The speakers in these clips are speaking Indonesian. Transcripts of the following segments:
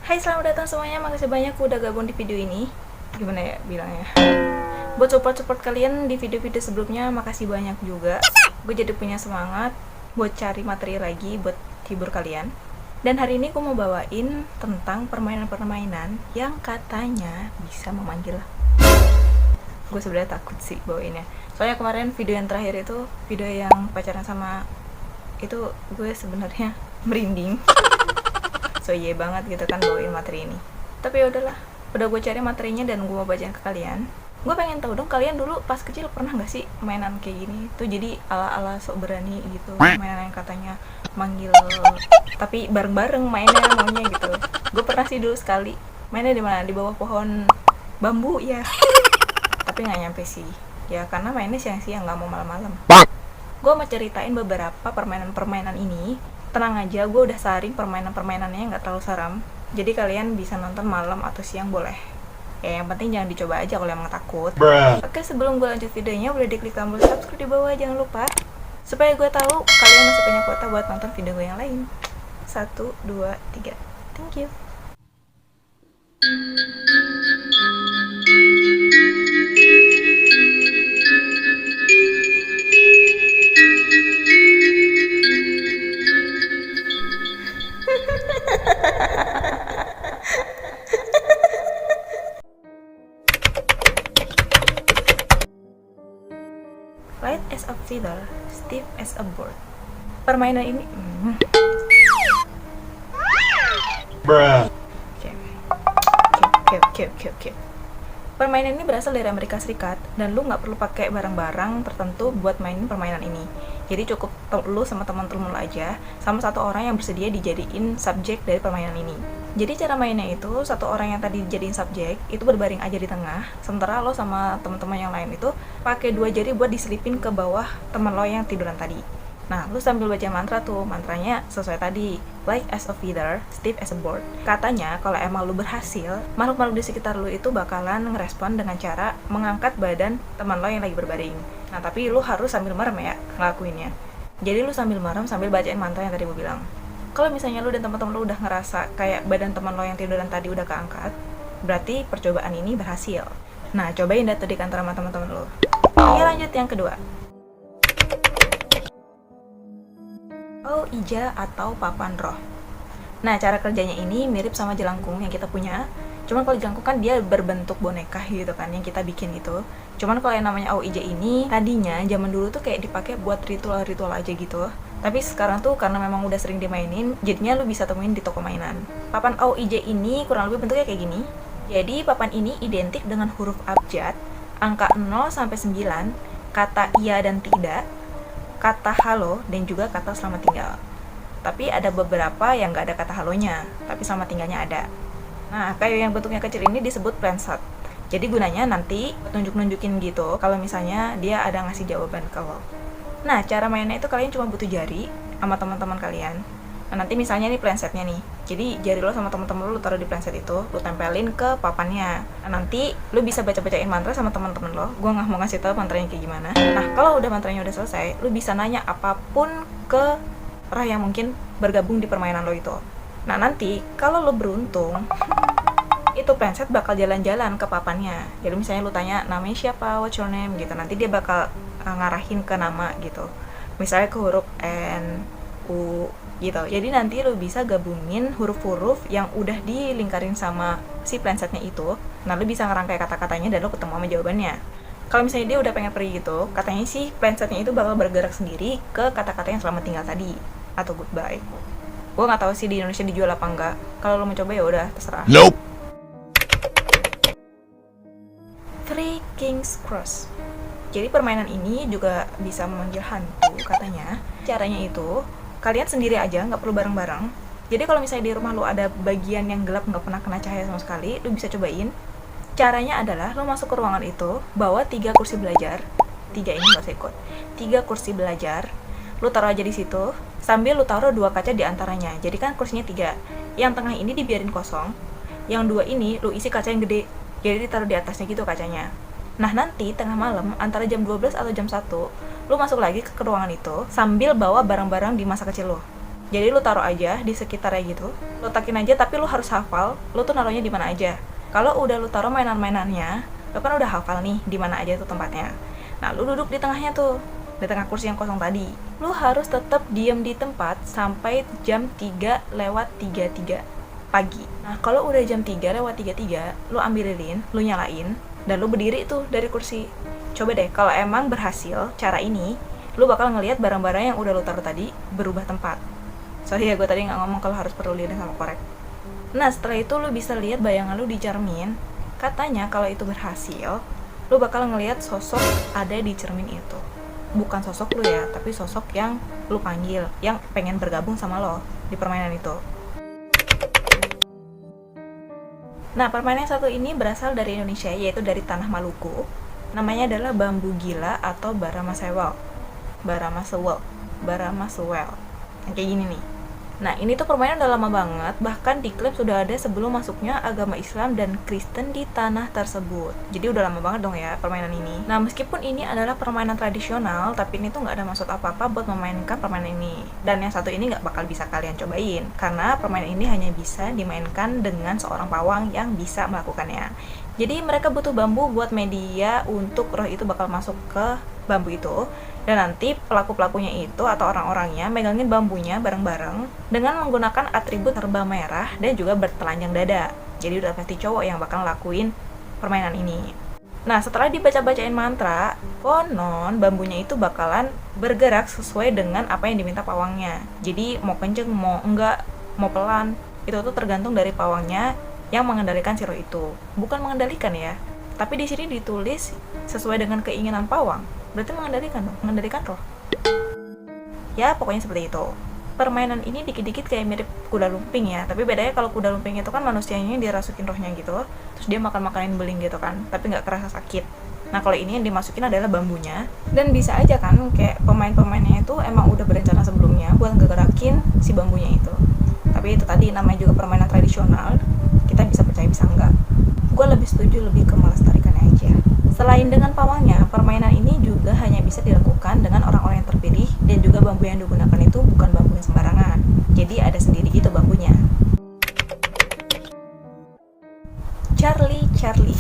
Hai, selamat datang semuanya. Makasih banyak udah gabung di video ini. Gimana ya bilangnya? Buat support kalian di video-video sebelumnya, makasih banyak juga. Gue jadi punya semangat buat cari materi lagi buat hibur kalian. Dan hari ini gue mau bawain tentang permainan-permainan yang katanya bisa memanggil. Gue sebenarnya takut sih bawainnya. Soalnya kemarin video yang terakhir itu video yang pacaran sama itu gue sebenarnya merinding. So iya banget gitu kan bawain materi ini. Tapi ya udahlah, udah gue cari materinya dan gue mau bacain ke kalian. Gue pengen tahu dong, kalian dulu pas kecil pernah gak sih mainan kayak gini tuh, jadi ala-ala sok berani gitu, mainan yang katanya manggil tapi bareng-bareng mainnya maunya gitu. Gue pernah sih dulu sekali mainnya di mana, di bawah pohon bambu ya. Tapi nggak nyampe sih ya, karena mainnya siang-siang, nggak mau malam-malam. Gue mau ceritain beberapa permainan-permainan ini. Tenang aja, gue udah saring permainan-permainannya, nggak terlalu seram. Jadi kalian bisa nonton malam atau siang boleh. Ya yang penting jangan dicoba aja kalau emang takut. Oke, sebelum gue lanjut videonya, boleh diklik tombol subscribe di bawah, jangan lupa. Supaya gue tahu kalian masih punya kuota buat nonton video gue yang lain. 1, 2, 3. Thank you. Light as a feather, stiff as a board. Permainan ini Oke. Permainan ini berasal dari Amerika Serikat dan lu nggak perlu pakai barang-barang tertentu buat mainin permainan ini. Jadi cukup lu sama teman-teman lu aja, sama satu orang yang bersedia dijadiin subjek dari permainan ini. Jadi cara mainnya itu, satu orang yang tadi dijadiin subjek itu berbaring aja di tengah, sementara lo sama teman-teman yang lain itu pakai 2 jari buat diselipin ke bawah teman lo yang tiduran tadi. Nah, lu sambil baca mantra tuh, mantranya sesuai tadi, light as a feather, stiff as a board. Katanya kalau emang lu berhasil, makhluk-makhluk di sekitar lu itu bakalan ngerespon dengan cara mengangkat badan teman lo yang lagi berbaring. Nah, tapi lu harus sambil merem ya ngelakuinnya. Jadi lu sambil merem sambil bacain mantra yang tadi gue bilang. Kalau misalnya lu dan teman-teman lu udah ngerasa kayak badan teman lo yang tiduran tadi udah keangkat, berarti percobaan ini berhasil. Nah, cobain deh tadi kantor sama teman-teman lu. Oke, lanjut yang kedua. Oh, ija atau papan roh. Nah, cara kerjanya ini mirip sama jelangkung yang kita punya. Cuman kalau jelangkung kan dia berbentuk boneka gitu kan, yang kita bikin itu. Cuman kalau yang namanya au ija ini, tadinya zaman dulu tuh kayak dipakai buat ritual-ritual aja gitu. Tapi sekarang tuh karena memang udah sering dimainin, jadinya lu bisa temuin di toko mainan. Papan au ija ini kurang lebih bentuknya kayak gini. Jadi papan ini identik dengan huruf abjad, angka 0 sampai 9, kata iya dan tidak, kata halo, dan juga kata selamat tinggal. Tapi ada beberapa yang gak ada kata halonya, tapi selamat tinggalnya ada. Nah, kayak yang bentuknya kecil ini disebut plansat. Jadi gunanya nanti tunjuk-nunjukin gitu kalau misalnya dia ada ngasih jawaban ke lo. Nah, cara mainnya itu kalian cuma butuh jari sama teman-teman kalian. Nah, nanti misalnya nih plansetnya nih. Jadi jari lo sama teman-teman lo taruh di planset itu, lo tempelin ke papannya. Nah, nanti lo bisa baca-bacain mantra sama teman-teman lo. Gue nggak mau ngasih tahu mantranya kayak gimana. Nah, kalau udah mantranya udah selesai, lo bisa nanya apapun ke roh yang mungkin bergabung di permainan lo itu. Nah, nanti kalau lo beruntung, itu planset bakal jalan-jalan ke papannya. Jadi misalnya lo tanya namanya siapa, what's your name gitu. Nanti dia bakal ngarahin ke nama gitu. Misalnya ke huruf N, U gitu. Jadi nanti lo bisa gabungin huruf-huruf yang udah dilingkarin sama si plansetnya itu. Nah, lo bisa ngerangkai kata-katanya dan lo ketemu sama jawabannya. Kalau misalnya dia udah pengen pergi gitu, katanya sih plansetnya itu bakal bergerak sendiri ke kata-kata yang selamat tinggal tadi atau goodbye. Gue nggak tahu sih di Indonesia dijual apa enggak. Kalau lo mau coba ya udah terserah. Nope. Three Kings Cross. Jadi permainan ini juga bisa memanggil hantu katanya. Caranya itu kalian sendiri aja, nggak perlu bareng-bareng. Jadi kalau misalnya di rumah lo ada bagian yang gelap nggak pernah kena cahaya sama sekali, lo bisa cobain. Caranya adalah lo masuk ke ruangan itu, bawa 3 kursi belajar. 3 ini nggak usah ikut. 3 kursi belajar, lo taruh aja di situ. Sambil lo taruh 2 kaca di antaranya. Jadi kan kursinya 3. Yang tengah ini dibiarin kosong. Yang 2 ini lo isi kaca yang gede. Jadi ditaruh di atasnya gitu kacanya. Nah, nanti tengah malam antara jam 12 atau jam 1, lo masuk lagi ke ruangan itu sambil bawa barang-barang di masa kecil lo. Jadi lu taruh aja di sekitarnya gitu, lu takin aja, tapi lu harus hafal lu tuh naruhnya di mana aja. Kalau udah lu taruh mainan-mainannya, lu kan udah hafal nih di mana aja tuh tempatnya. Nah, lu duduk di tengahnya tuh, di tengah kursi yang kosong tadi. Lu harus tetap diem di tempat sampai jam 3:33 pagi. Nah, kalau udah jam 3:33, lu ambil lilin, lu nyalain, dan lu berdiri tuh dari kursi. Coba deh, kalau emang berhasil cara ini, lu bakal ngelihat barang-barang yang udah lu taruh tadi berubah tempat. Sorry ya, gue tadi nggak ngomong kalau harus perlu lilin sama korek. Nah, setelah itu lu bisa lihat bayangan lu di cermin. Katanya kalau itu berhasil, lu bakal ngelihat sosok ada di cermin itu. Bukan sosok lu ya, tapi sosok yang lu panggil, yang pengen bergabung sama lo di permainan itu. Nah, permainan yang satu ini berasal dari Indonesia, yaitu dari Tanah Maluku. Namanya adalah bambu gila atau baramasewel. Baramasewel. Yang kayak gini nih. Nah, ini tuh permainan udah lama banget, bahkan diklaim sudah ada sebelum masuknya agama Islam dan Kristen di tanah tersebut. Jadi udah lama banget dong ya permainan ini. Nah, meskipun ini adalah permainan tradisional, tapi ini tuh nggak ada maksud apa-apa buat memainkan permainan ini. Dan yang satu ini nggak bakal bisa kalian cobain, karena permainan ini hanya bisa dimainkan dengan seorang pawang yang bisa melakukannya. Jadi mereka butuh bambu buat media untuk roh itu bakal masuk ke bambu itu. Dan nanti pelaku-pelakunya itu atau orang-orangnya megangin bambunya bareng-bareng dengan menggunakan atribut serba merah dan juga bertelanjang dada. Jadi udah pasti cowok yang bakal lakuin permainan ini. Nah, setelah dibaca-bacain mantra, konon bambunya itu bakalan bergerak sesuai dengan apa yang diminta pawangnya. Jadi mau kenceng, mau enggak, mau pelan, itu tuh tergantung dari pawangnya yang mengendalikan si roh itu. Bukan mengendalikan ya, tapi di sini ditulis sesuai dengan keinginan pawang. Berarti mengendalikan roh. Ya, pokoknya seperti itu. Permainan ini dikit-dikit kayak mirip kuda lumping ya, tapi bedanya kalau kuda lumping itu kan manusianya dirasukin rohnya gitu, terus dia makan-makanin beling gitu kan, tapi nggak kerasa sakit. Nah, kalau ini yang dimasukin adalah bambunya, dan bisa aja kan kayak pemain-pemainnya itu emang udah berencana sebelumnya buat ngegerakin si bambunya itu. Tapi itu tadi namanya juga permainan tradisional, kita bisa percaya bisa enggak. Gue lebih setuju lebih ke melestarikannya aja. Selain dengan pawangnya, permainan ini juga hanya bisa dilakukan dengan orang-orang yang terpilih, dan juga bambu yang digunakan itu bukan bambu yang sembarangan. Jadi ada sendiri gitu bambunya. Charlie.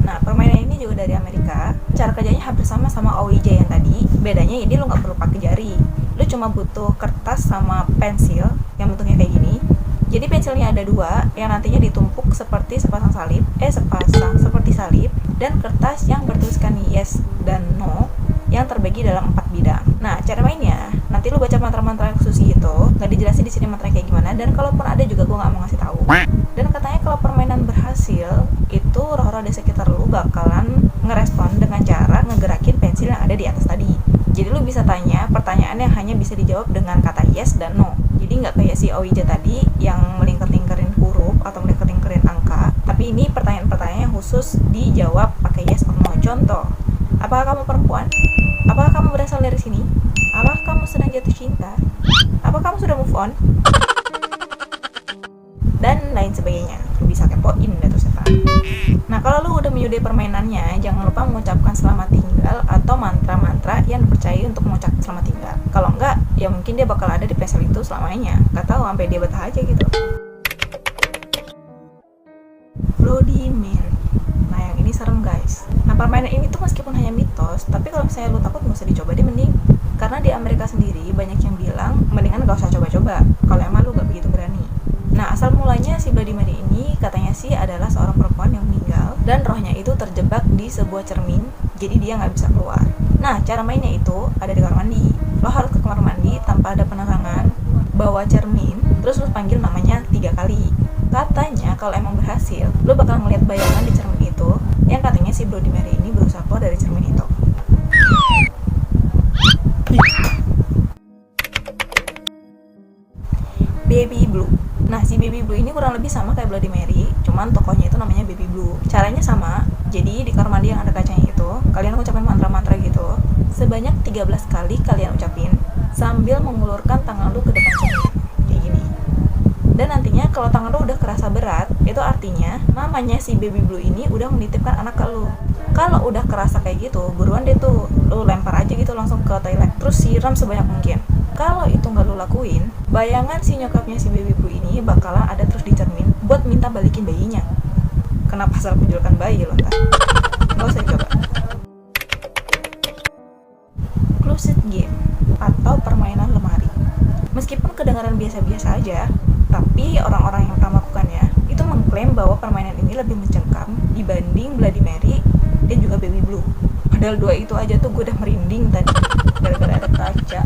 Nah, permainan ini juga dari Amerika. Cara kerjanya hampir sama Ouija yang tadi. Bedanya ini lo nggak perlu pakai jari. Lo cuma butuh kertas sama pensil yang bentuknya kayak gini. Jadi pensilnya ada dua, yang nantinya ditumpuk seperti sepasang seperti salib, dan kertas yang bertuliskan yes dan no yang terbagi dalam 4 bidang. Nah, cara mainnya, nanti lu baca mantra-mantra khusus gitu, nggak dijelasin di sini mantra kayak gimana, dan kalaupun ada juga gue nggak mau ngasih tahu. Dan katanya kalau permainan berhasil, itu roh-roh di sekitar lu bakalan ngerespon dengan cara ngegerakin pensil yang ada di atas tadi. Jadi lu bisa tanya pertanyaan yang hanya bisa dijawab dengan kata yes dan no. Jadi nggak kayak si Ouija tadi yang melingkar-lingkarin huruf atau melingkar-lingkarin angka, tapi ini pertanyaan-pertanyaan yang khusus dijawab pakai yes or no. Contoh, apakah kamu perempuan? Apakah kamu berasal dari sini? Apakah kamu sedang jatuh cinta? Apakah kamu sudah move on? Dan lain sebagainya. Lu bisa kepoin deh tuh setan. Nah, kalau lu udah menyudahi permainannya, jangan lupa mengucapkan selamat tinggal atau mantra-mantra yang dipercayai untuk mengucapkan selamat tinggal. Kalau enggak, ya mungkin dia bakal ada di pensil itu selamanya. Gak tahu sampai dia betah aja gitu. Bloody Mary. Nah, yang ini serem guys. Nah, permainan ini tuh meskipun hanya mitos, tapi kalau misalnya lu takut gak usah dicoba deh mending. Karena di Amerika sendiri banyak yang bilang mendingan gak usah coba-coba kalau emang lu gak begitu berani. Nah, asal mulanya si Bloody Mary ini katanya sih adalah seorang perempuan yang meninggal dan rohnya itu terjebak di sebuah cermin, jadi dia nggak bisa keluar. Nah, cara mainnya itu ada di kamar mandi. Lo harus ke kamar mandi tanpa ada penerangan, bawa cermin, terus lo panggil namanya 3 kali. Katanya kalau emang berhasil, lo bakal ngeliat bayangan di cermin itu, yang katanya si Bloody Mary ini berusaha keluar dari cermin itu. Baby Blue. Nah, si Baby Blue ini kurang lebih sama kayak Bloody Mary, cuman tokohnya itu namanya Baby Blue. Caranya sama, jadi di kamar mandi yang ada kacanya itu, kalian ucapin mantra-mantra gitu. Sebanyak 13 kali kalian ucapin, sambil mengulurkan tangan lu ke depan cermin, kayak gini. Dan nantinya kalau tangan lu udah kerasa berat, itu artinya namanya si Baby Blue ini udah menitipkan anak ke lu. Kalau udah kerasa kayak gitu, buruan deh tuh lu lempar aja gitu langsung ke toilet, terus siram sebanyak mungkin. Kalau itu nggak lu lakuin, bayangan si nyokapnya si baby blue ini bakalan ada terus di cermin buat minta balikin bayinya. Kenapa asal kujulkan bayi lo, ntar? Gak usah coba. Closet game atau permainan lemari. Meskipun kedengaran biasa-biasa aja, tapi orang-orang yang pernah melakukannya itu mengklaim bahwa permainan ini lebih mencengkam dibanding Bloody Mary dan juga Baby Blue. Padahal dua itu aja tuh gue udah merinding tadi gara-gara ada kaca.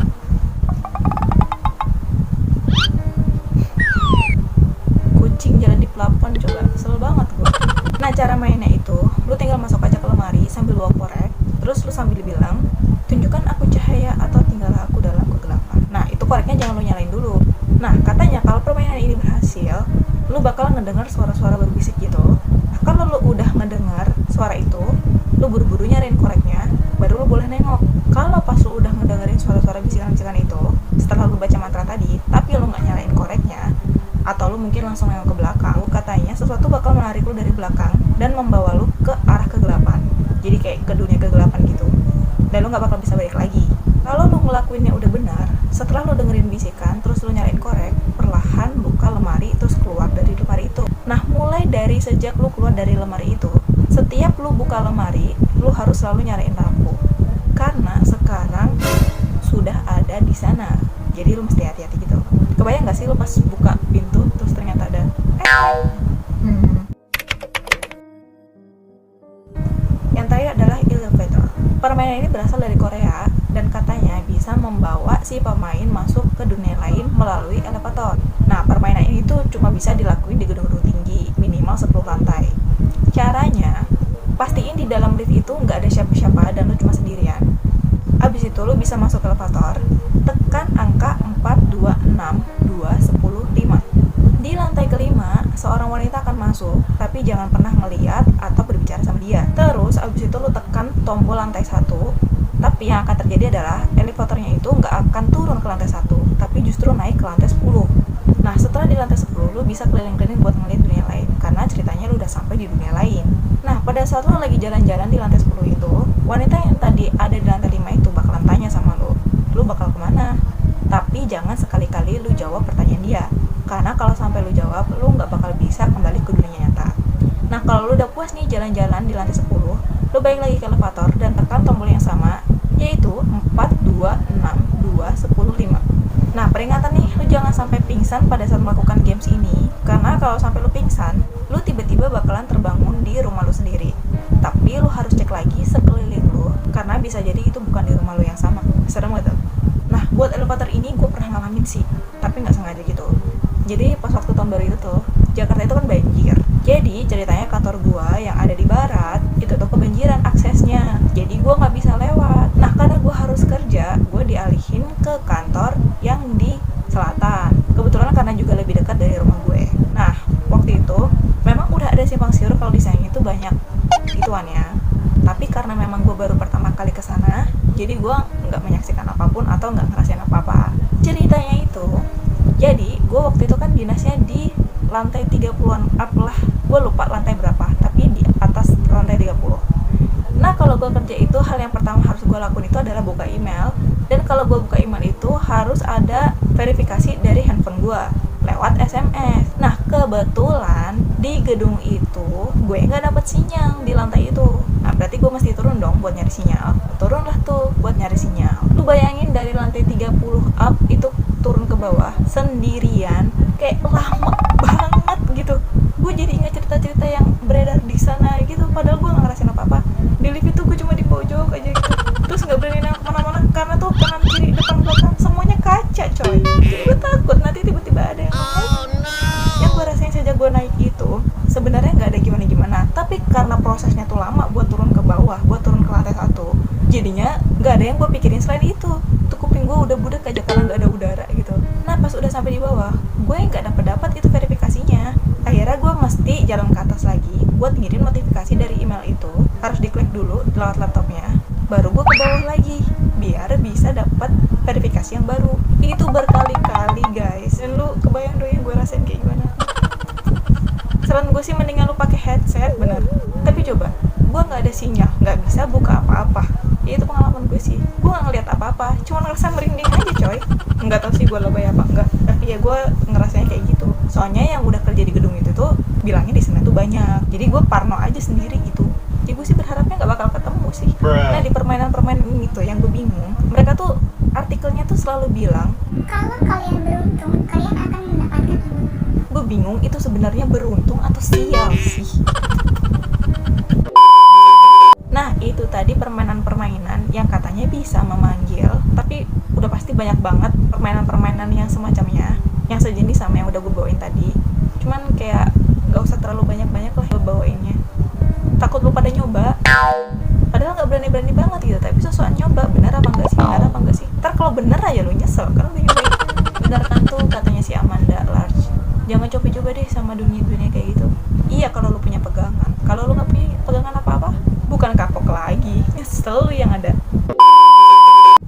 Kucing jalan di plafon coba, kesel banget gue. Nah, cara mainnya itu, lu tinggal masuk aja ke lemari sambil bawa korek, terus lu sambil bilang, tunjukkan aku cahaya atau tinggallah aku dalam kegelapan. Nah, itu koreknya jangan lu nyalain dulu. Nah, katanya kalau permainan ini berhasil, lu bakal ngedengar suara-suara berbisik gitu. Nah, kalau lu udah ngedengar suara itu, lu buru-buru nyariin koreknya, baru lu boleh nengok. Kalau pas lu udah ngedengerin suara-suara bisikan-bisikan itu, setelah lu baca mantra tadi, tapi lu nggak nyalain koreknya, atau lu mungkin langsung nengok ke belakang, katanya sesuatu bakal menarik lu dari belakang dan membawa lu ke arah kegelapan. Jadi kayak ke dunia kegelapan gitu. Dan lu nggak bakal bisa balik lagi. Kalau lu ngelakuinnya udah benar, setelah lu dengerin bisikan, terus lu nyalain korek, perlahan buka lemari, terus keluar dari lemari itu. Nah, mulai dari sejak lu keluar dari lemari itu, setiap lu buka lemari, lu harus selalu nyalain lampu. Karena sekarang sudah ada di sana. Jadi lu mesti hati-hati gitu. Kebayang gak sih lu pas buka pintu, terus ternyata ada Yang terakhir adalah elevator. Permainan ini berasal dari Korea dan katanya bisa membawa si pemain masuk ke dunia lain melalui elevator. Nah, permainan ini tuh cuma bisa dilakuin di gedung-gedung tinggi, minimal 10 lantai. Caranya, pastiin di dalam lift itu nggak ada siapa-siapa dan lu cuma sendirian. Abis itu lu bisa masuk ke elevator, tekan angka 4, 2, 6, 2, 10, 5. Di lantai kelima, seorang wanita akan masuk, tapi jangan pernah ngeliat atau berbicara sama dia. Terus abis itu lu tekan tombol lantai 1, tapi yang akan terjadi adalah elevatornya itu nggak akan turun ke lantai 1, tapi justru naik ke lantai 10. Nah, setelah di lantai 10, lu bisa keliling-keliling buat ngeliat dunia lain, karena ceritanya lu udah sampai di dunia lain. Nah, pada saat lu lagi jalan-jalan di lantai 10 itu, wanita yang tadi ada di lantai 5 itu bakalan tanya sama lu bakal kemana? Tapi jangan sekali-kali lu jawab pertanyaan dia, karena kalau sampai lu jawab, lu nggak bakal bisa kembali ke dunia nyata. Nah, kalau lu udah puas nih jalan-jalan di lantai 10, lu balik lagi ke elevator dan tekan tombol yang sama, yaitu 4, 2, 6, 2, 10, 5. Nah, peringatan nih, lu jangan sampai pingsan pada saat melakukan games ini, karena kalau sampai lu pingsan, lu tiba-tiba bakalan terbangun di rumah lu sendiri. Tapi lu harus cek lagi sekeliling lu, karena bisa jadi itu bukan di rumah lu yang sama. Serem gak tuh? Nah, buat elevator ini gue pernah ngalamin sih, tapi nggak sengaja gitu. Jadi pas waktu tahun baru itu tuh, Jakarta itu kan banjir. Jadi ceritanya kantor gue yang ada di barat itu tuh kebanjiran aksesnya. Jadi gue nggak bisa lewat. Nah, karena gue harus kerja, gue dialihin ke kantor yang di selatan. Kebetulan karena juga lebih dekat dari rumah gue. Nah, waktu itu memang udah ada simpang siur kalau di sana itu banyak gituannya. Tapi karena memang gue baru pertama kali ke sana, jadi gue nggak menyaksikan apapun atau nggak ngerasain apa-apa. Ceritanya itu, jadi gue waktu itu kan dinasnya di lantai 30-an up lah. Gue lupa lantai berapa, tapi di atas lantai 30. Nah, kalau gue kerja itu, hal yang pertama harus gue lakuin itu adalah buka email. Dan kalau gue buka email itu harus ada verifikasi dari handphone gue lewat SMS. Nah, kebetulan di gedung itu gue nggak dapet sinyal di lantai itu. Nah, berarti gue mesti turun dong buat nyari sinyal. Turunlah tuh buat nyari sinyal. Lu bayangin dari lantai 30 up itu turun ke bawah sendirian, kayak lama banget gitu. Gue jadi ingat cerita-cerita yang beredar di sana gitu, padahal gue nggak ngerasain apa-apa. Di lift itu gue cuma di pojok aja gitu, terus nggak berani nengok mana-mana karena tuh kanan kiri depan belakang semuanya kaca coy. Jadi gue takut nanti tiba-tiba ada yang yang gue rasain sejak gue naik itu sebenarnya nggak ada gimana-gimana, tapi karena prosesnya tuh lama buat turun ke bawah, buat turun ke lantai 1, jadinya nggak ada yang gue pikirin selain itu. Tuh kuping gue udah budek aja karena nggak ada udara gitu. Nah, pas udah sampai di bawah, gue nggak dapat itu verifikasinya. Akhirnya gue mesti jalan ke atas lagi buat ngirim notifikasi dari email itu. Harus diklik dulu lewat laptopnya, baru gue ke bawah lagi biar bisa dapat verifikasi yang baru. Itu berkali-kali guys, dan lu kebayang dong yang gue rasain kayak gimana. Saran gue sih mendingan lu pakai headset, bener. Tapi coba gue nggak ada sinyal, nggak bisa buka apa-apa. Ya itu pengalaman gue sih, gue nggak ngeliat apa-apa, cuma ngerasa merinding aja coy. Nggak tahu sih gue lebay apa enggak, tapi ya gue ngerasanya kayak gitu. Soalnya yang udah kerja di gedung itu tuh bilangnya di sana tuh banyak, jadi gue parno aja sendiri gitu. Jadi gue sih berharapnya nggak bakal ketemu sih. Nah di permainan-permainan ini tuh yang gue bingung, mereka tuh artikelnya tuh selalu bilang kalau kalian beruntung, kalian akan mendapatkan ini. gue bingung itu sebenarnya beruntung atau sial sih. Nah itu tadi permainan-permainan yang katanya bisa memanggil, tapi udah pasti banyak banget permainan-permainan yang semacamnya, yang sejenis sama yang udah gue bawain tadi. Cuman kayak gak usah terlalu banyak-banyak lah gue bawainnya, takut lu pada nyoba. Padahal gak berani-berani banget gitu, tapi sosokan nyoba. Bener apa enggak sih, bener apa enggak sih. Ntar kalau bener aja lu nyesel kan udah nyobain. Bener kan tuh katanya si Amanda Large, jangan coba juga deh sama dunia-dunia kayak gitu. Iya kalau lu punya pegangan, kalau lu gak punya pegangan apa-apa, bukan kapok lagi, nyesel lu yang ada.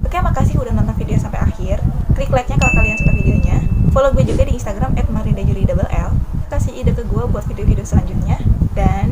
Oke, makasih udah nonton video sampai akhir. Klik like-nya kalau kalian suka videonya. Follow gue juga di Instagram @maridajuli_l. Kasih ide ke gue buat video-video selanjutnya. Dan